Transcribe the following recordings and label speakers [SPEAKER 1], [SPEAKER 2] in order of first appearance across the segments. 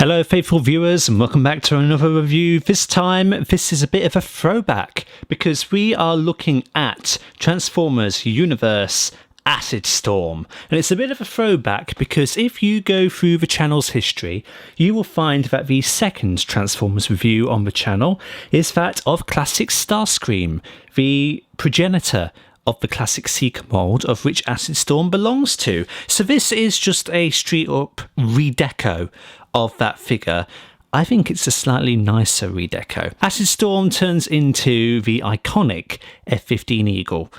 [SPEAKER 1] Hello faithful viewers and welcome back to another review. This time this is a bit of a throwback because we are looking at Transformers Universe Acid Storm, and it's a bit of a throwback because if you go through the channel's history you will find that the second Transformers review on the channel is that of classic Starscream, the progenitor of the classic Seeker mould of which Acid Storm belongs to. So this is just a straight up redeco of that figure. I think it's a slightly nicer redeco. Acid Storm turns into the iconic F-15 Eagle,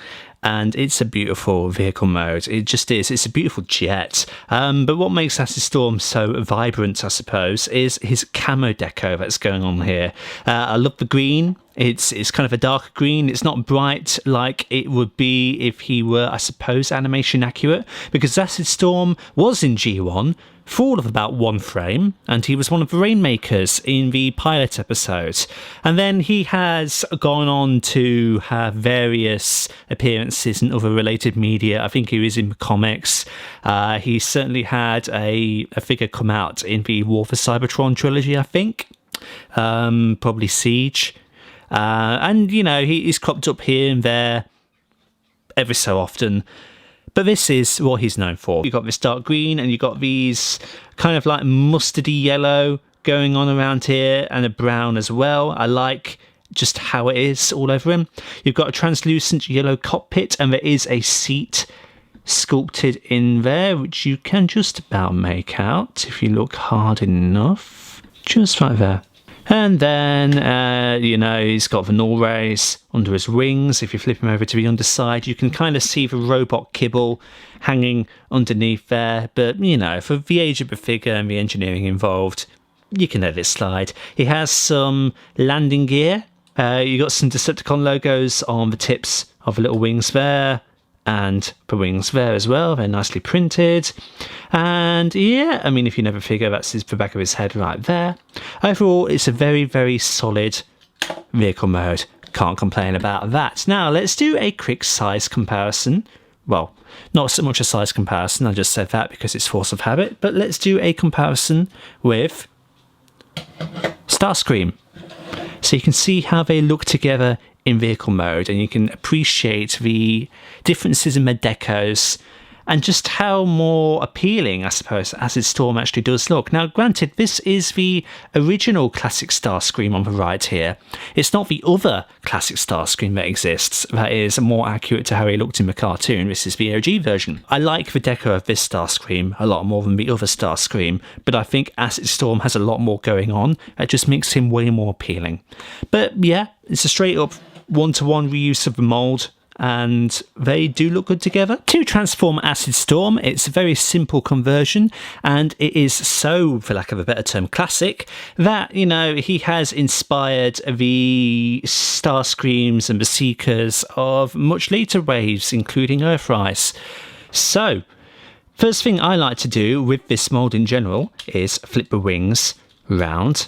[SPEAKER 1] and it's a beautiful vehicle mode. It just is. It's a beautiful jet. But what makes Acid Storm so vibrant, I suppose, is his camo deco that's going on here. I love the green. It's kind of a darker green. It's not bright like it would be if he were, I suppose, animation accurate, because Acid Storm was in G1 for all of about one frame, and he was one of the Rainmakers in the pilot episode. And then he has gone on to have various appearances in other related media. I think he was in the comics. He certainly had a figure come out in the War for Cybertron trilogy, I think. Probably Siege. And, you know, he's cropped up here and there every so often. But this is what he's known for. You've got this dark green and you've got these kind of like mustardy yellow going on around here, and a brown as well. I like just how it is all over him. You've got a translucent yellow cockpit, and there is a seat sculpted in there, which you can just about make out if you look hard enough. Just right there. And then, you know, he's got the null rays under his wings. If you flip him over to the underside, you can kind of see the robot kibble hanging underneath there. But, you know, for the age of the figure and the engineering involved, you can let it slide. He has some landing gear. You got some Decepticon logos on the tips of the little wings there, and the wings there as well. They're nicely printed. And yeah, I mean, if you never figure, that's the back of his head right there. Overall, it's a very, very solid vehicle mode. Can't complain about that. Now, let's do a quick size comparison. Well, not so much a size comparison, I just said that because it's force of habit, but let's do a comparison with Starscream. So you can see how they look together in vehicle mode, and you can appreciate the differences in the decos and just how more appealing, I suppose, Acid Storm actually does look. Now, granted, this is the original classic Starscream on the right here. It's not the other classic Starscream that exists that is more accurate to how he looked in the cartoon. This is the OG version. I like the deco of this Starscream a lot more than the other Starscream, but I think Acid Storm has a lot more going on. It just makes him way more appealing. But yeah, it's a straight up one-to-one reuse of the mould, and they do look good together. To transform Acid Storm, it's a very simple conversion, and it is so, for lack of a better term, classic, that, you know, he has inspired the Starscreams and the Seekers of much later waves, including Earthrise. So, first thing I like to do with this mould in general is flip the wings round,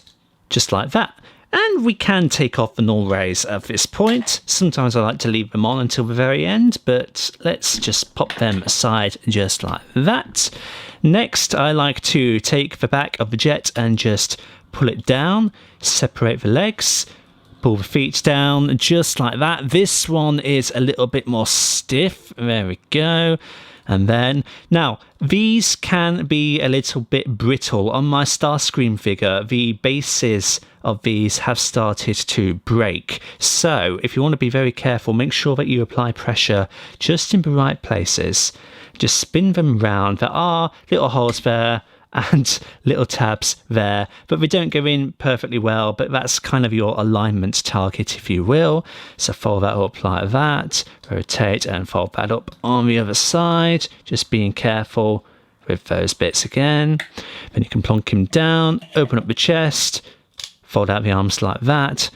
[SPEAKER 1] just like that. And we can take off the null rays at this point. Sometimes I like to leave them on until the very end, but let's just pop them aside just like that. Next, I like to take the back of the jet and just pull it down, separate the legs, pull the feet down just like that. This one is a little bit more stiff. There we go. And then, now, these can be a little bit brittle. On my Starscream figure, the bases of these have started to break. So, if you want to be very careful, make sure that you apply pressure just in the right places. Just spin them round. There are little holes there and little tabs there, but they don't go in perfectly well, but that's kind of your alignment target, if you will. So fold that up like that, rotate and fold that up on the other side, just being careful with those bits again. Then you can plonk him down, open up the chest, fold out the arms like that,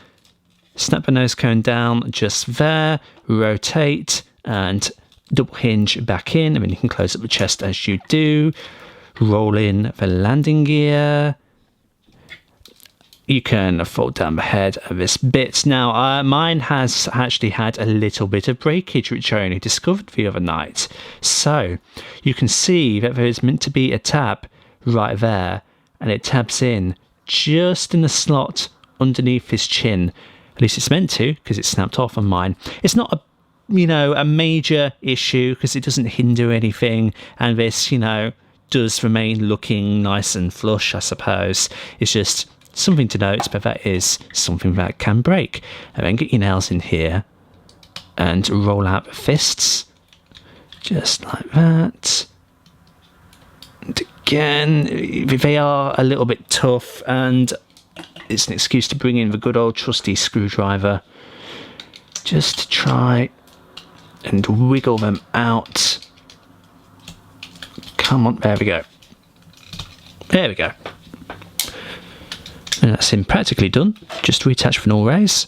[SPEAKER 1] snap the nose cone down just there, rotate and double hinge back in, and then you can close up the chest as you do. Roll in the landing gear. You can fold down the head of this bit. Now, mine has actually had a little bit of breakage, which I only discovered the other night. So, you can see that there is meant to be a tab right there, and it tabs in just in the slot underneath his chin. At least it's meant to, because it's snapped off on mine. It's not a major issue because it doesn't hinder anything, and this, does remain looking nice and flush, I suppose. It's just something to note, but that is something that can break. And then get your nails in here and roll out the fists, just like that. And again, they are a little bit tough, and it's an excuse to bring in the good old trusty screwdriver just to try and wiggle them out. Come on, there we go. There we go. And that's him practically done. Just reattach the null rays.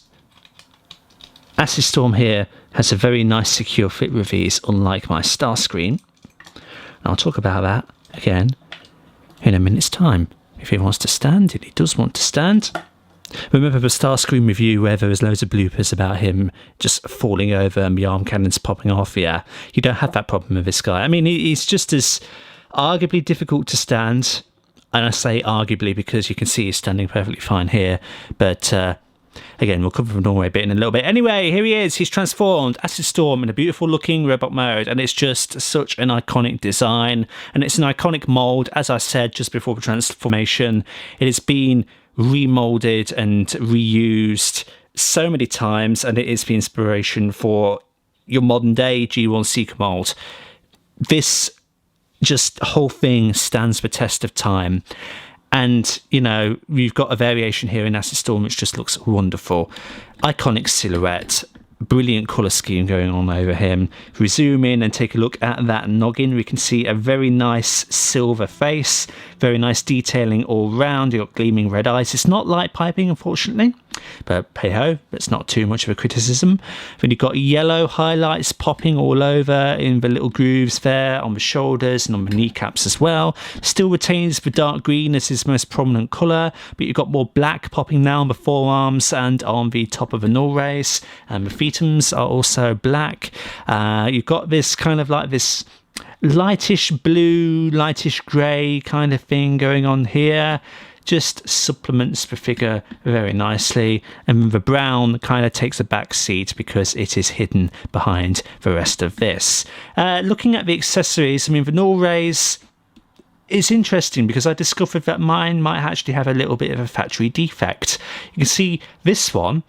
[SPEAKER 1] Acid Storm here has a very nice secure fit with these, unlike my Starscream. And I'll talk about that again in a minute's time. If he wants to stand, and he does want to stand. Remember the Starscream review where there was loads of bloopers about him just falling over and the arm cannons popping off? Yeah, you don't have that problem with this guy. I mean, he's just as arguably difficult to stand, and I say arguably because you can see he's standing perfectly fine here, but again, we'll cover the Norway bit in a little bit. Anyway, here he is. He's transformed Acid Storm in a beautiful looking robot mode, and it's just such an iconic design, and it's an iconic mould. As I said just before the transformation, it has been remolded and reused so many times, and it is the inspiration for your modern day G1 Seeker mould. This just whole thing stands the test of time. And, you've got a variation here in Acid Storm which just looks wonderful. Iconic silhouette, brilliant colour scheme going on over him. If we zoom in and take a look at that noggin, we can see a very nice silver face, very nice detailing all round. You've got gleaming red eyes. It's not light piping, unfortunately, but hey ho, that's not too much of a criticism. Then you've got yellow highlights popping all over in the little grooves there on the shoulders and on the kneecaps as well. Still retains the dark green as his most prominent colour, but you've got more black popping now on the forearms and on the top of the null rays, and the fetums are also black. You've got this kind of like this lightish blue, lightish grey kind of thing going on here. Just supplements the figure very nicely, and the brown kind of takes a back seat because it is hidden behind the rest of this. Looking at the accessories, I mean, the null rays is interesting because I discovered that mine might actually have a little bit of a factory defect. You can see this one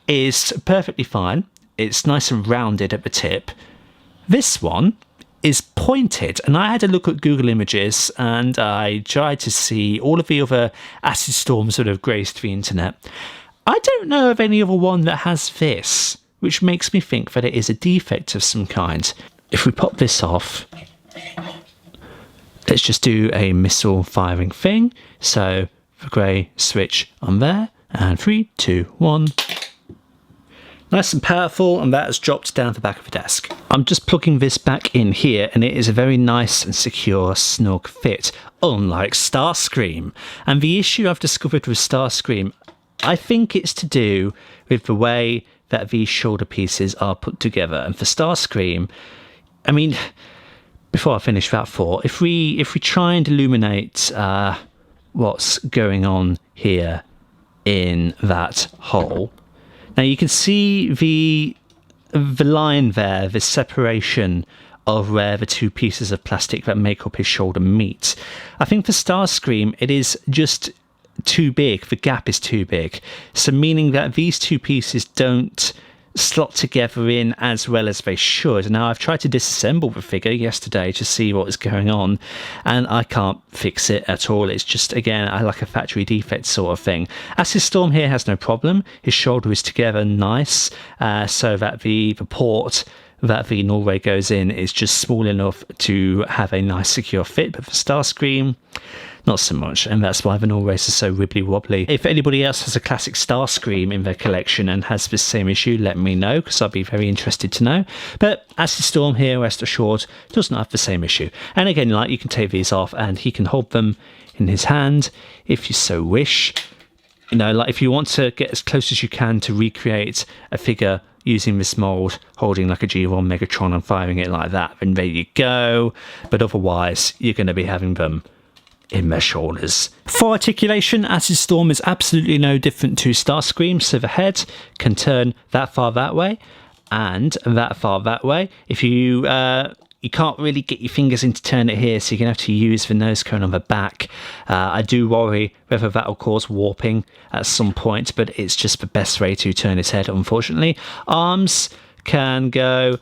[SPEAKER 1] is perfectly fine. It's nice and rounded at the tip. This one is pointed, and I had a look at Google Images and I tried to see all of the other Acid Storms that have graced the internet. I don't know of any other one that has this, which makes me think that it is a defect of some kind. If we pop this off, let's just do a missile firing thing. So the grey switch on there, and 3, 2, 1. Nice and powerful, and that has dropped down the back of the desk. I'm just plugging this back in here, and it is a very nice and secure snug fit, unlike Starscream. And the issue I've discovered with Starscream, I think it's to do with the way that these shoulder pieces are put together. And for Starscream, I mean, before I finish that thought, if we try and illuminate what's going on here in that hole. Now you can see the line there, the separation of where the two pieces of plastic that make up his shoulder meet. I think for Starscream it is just too big, the gap is too big. So meaning that these two pieces don't slot together in as well as they should. Now I've tried to disassemble the figure yesterday to see what is going on, and I can't fix it at all. It's just, again, I like a factory defect sort of thing. Acid Storm here has no problem. His shoulder is together nice, so that the port that the Norway goes in is just small enough to have a nice secure fit. But for Starscream, not so much, and that's why the Norways are so wibbly wobbly. If anybody else has a classic Starscream in their collection and has this same issue, let me know, because I'd be very interested to know. But Acid Storm here, rest assured, does not have the same issue. And again, like, you can take these off and he can hold them in his hand if you so wish. You know, like if you want to get as close as you can to recreate a figure using this mould, holding like a G1 Megatron and firing it like that, then there you go. But otherwise, you're going to be having them in my shoulders. For articulation, Acid Storm is absolutely no different to Starscream, so the head can turn that far that way and that far that way. If you can't really get your fingers in to turn it here, so you're going to have to use the nose cone on the back. I do worry whether that will cause warping at some point, but it's just the best way to turn his head, unfortunately. Arms can go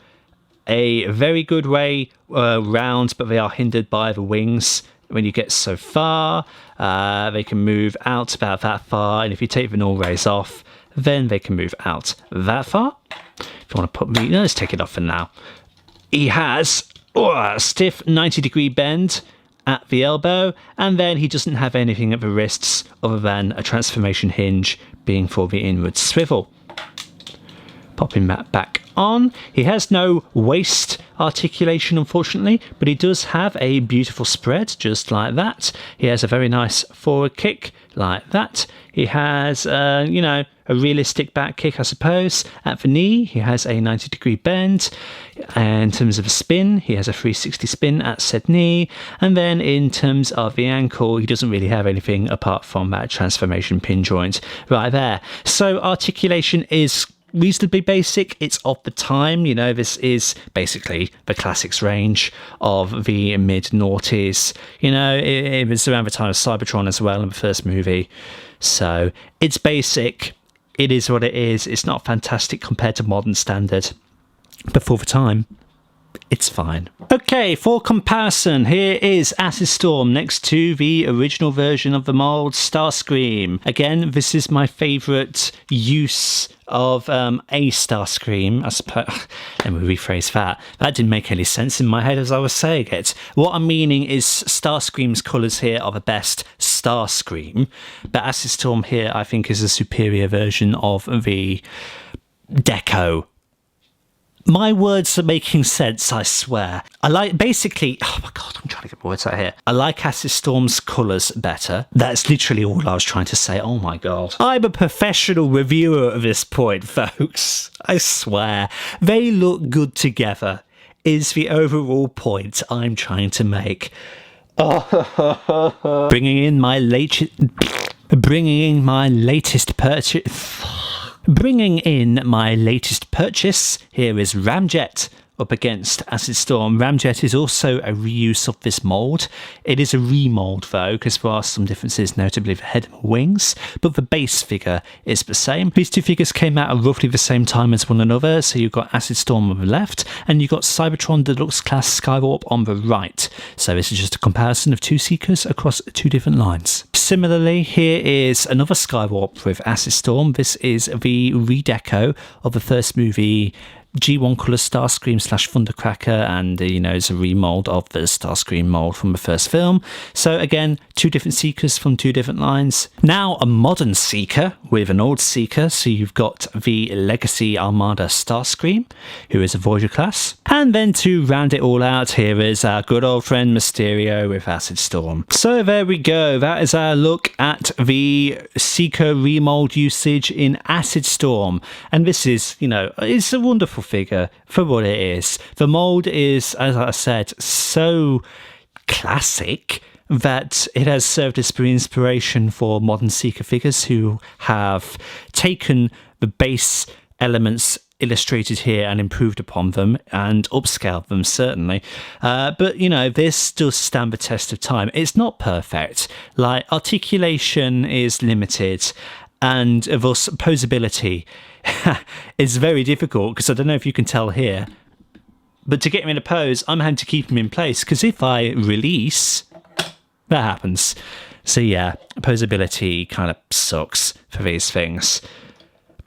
[SPEAKER 1] a very good way round, but they are hindered by the wings. When you get so far, they can move out about that far, and if you take the null rays off, then they can move out that far. If you want to put me, let's take it off for now. He has a stiff 90-degree bend at the elbow, and then he doesn't have anything at the wrists other than a transformation hinge being for the inward swivel. Popping that back on. He has no waist articulation, unfortunately, but he does have a beautiful spread, just like that. He has a very nice forward kick, like that. He has, a realistic back kick, I suppose. At the knee, he has a 90-degree bend. And in terms of a spin, he has a 360 spin at said knee. And then in terms of the ankle, he doesn't really have anything apart from that transformation pin joint right there. So articulation is reasonably basic. It's of the time, this is basically the classics range of the mid-noughties. It was around the time of Cybertron as well in the first movie. So it's basic. It is what it is. It's not fantastic compared to modern standard, but for the time, it's fine. Okay, for comparison, here is Acid Storm next to the original version of the mould, Starscream. Again, this is my favourite use of a Starscream, I suppose. Let me rephrase that. That didn't make any sense in my head as I was saying it. What I'm meaning is Starscream's colours here are the best Starscream, but Acid Storm here I think is a superior version of the deco. My words are making sense, I swear. I like, basically, oh my god, I'm trying to get my words out here. I like Acid Storm's colours better. That's literally all I was trying to say. Oh my god. I'm a professional reviewer at this point, folks. I swear. They look good together, is the overall point I'm trying to make. Bringing in my latest purchase, here is Ramjet up against Acid Storm. Ramjet is also a reuse of this mould. It is a remould though, because there are some differences, notably the head and wings, but the base figure is the same. These two figures came out at roughly the same time as one another, so you've got Acid Storm on the left, and you've got Cybertron Deluxe Class Skywarp on the right. So this is just a comparison of two Seekers across two different lines. Similarly, here is another Skywarp with Acid Storm. This is the redeco of the first movie, G1 Colour Starscream / Thundercracker, and it's a remold of the Starscream mold from the first film. So again, two different Seekers from two different lines. Now a modern Seeker with an old Seeker, so you've got the Legacy Armada Starscream, who is a Voyager class. And then to round it all out, here is our good old friend Mysterio with Acid Storm. So there we go, that is our look at the Seeker remold usage in Acid Storm. And this is, it's a wonderful figure for what it is. The mold is, as I said, so classic that it has served as the inspiration for modern Seeker figures who have taken the base elements illustrated here and improved upon them and upscaled them, certainly. But this does stand the test of time. It's not perfect. Like, articulation is limited, and thus posability is very difficult, because I don't know if you can tell here, but to get him in a pose, I'm having to keep him in place, because if I release, that happens. So yeah, posability kind of sucks for these things.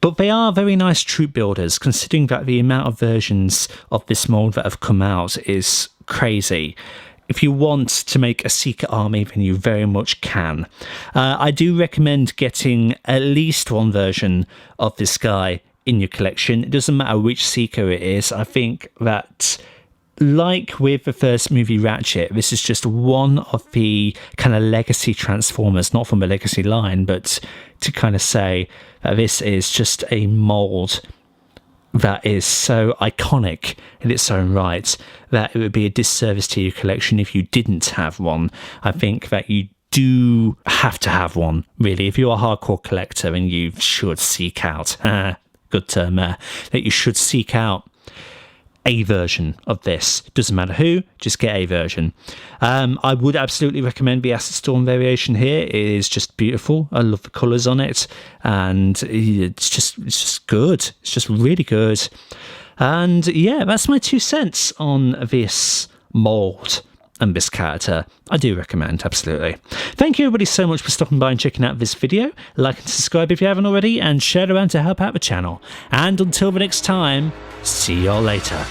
[SPEAKER 1] But they are very nice troop builders, considering that the amount of versions of this mould that have come out is crazy. If you want to make a Seeker army, then you very much can. I do recommend getting at least one version of this guy in your collection. It doesn't matter which Seeker it is. I think that, like with the first movie Ratchet, this is just one of the kind of legacy Transformers, not from a legacy line, but to kind of say that this is just a mould that is so iconic in its own right that it would be a disservice to your collection if you didn't have one. I think that you do have to have one, really. If you're a hardcore collector, and you should seek out, good term there, that you should seek out a version of this. Doesn't matter who, just get a version. I would absolutely recommend the Acid Storm variation here. It is just beautiful. I love the colours on it, and it's just good. It's just really good. And yeah, that's my 2 cents on this mould and this character. I do recommend, absolutely. Thank you everybody so much for stopping by and checking out this video. Like and subscribe if you haven't already, and share it around to help out the channel. And until the next time, see y'all later.